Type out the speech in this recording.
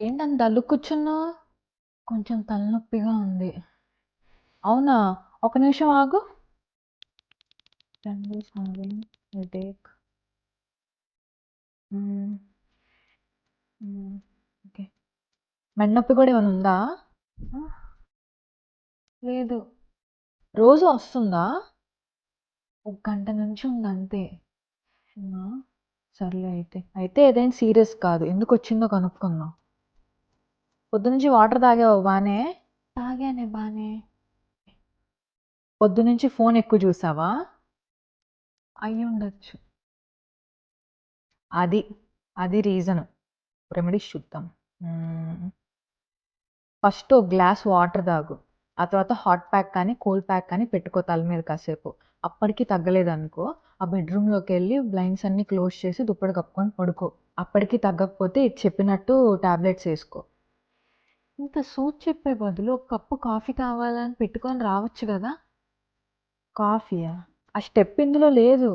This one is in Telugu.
ఏంటంత డల్లు కూర్చున్నావు? కొంచెం తలనొప్పిగా ఉంది. అవునా? ఒక నిమిషం ఆగు. General having headache. హ్మ్. హ్మ్. ఓకే. మెడ నొప్పి కూడా ఏమైనా ఉందా? ఆ! లేదు. రోజు వస్తుందా? ఒక గంట నుంచి ఉందంతే. అవునా? సర్లే అయితే. అయితే ఏదైనా సీరియస్ కాదు. ఎందుకొచ్చిందో కనుక్కుందాం. పొద్దునుంచి వాటర్ తాగావా బానే? తాగానే బానే. పొద్దునుంచి ఫోన్ ఎక్కువ చూసావా? అయ్యుండొచ్చు. అది. అది రీజను. రెమెడీస్ చూద్దాం. ఫస్ట్ ఒక గ్లాస్ వాటర్ తాగు. ఆ తర్వాత హాట్ ప్యాక్ కానీ, కోల్డ్ ప్యాక్ కానీ పెట్టుకో తల మీద కాసేపు. అప్పటికి తగ్గలేదనుకో, ఆ బెడ్‌రూమ్‌లోకెళ్ళి బ్లైండ్స్ అన్నీ క్లోజ్ చేసి దుప్పటి కప్పుకొని పడుకో. అప్పటికి తగ్గకపోతే ఇది చెప్పినట్టు టాబ్లెట్స్ ఏసుకో. ఇంత సోది చెప్పే బదులు ఒక కప్పు కాఫీ కావాలని పెట్టుకొని రావచ్చు గదా! కాఫీయా? ఆ స్టెప్ ఇందులో లేదు.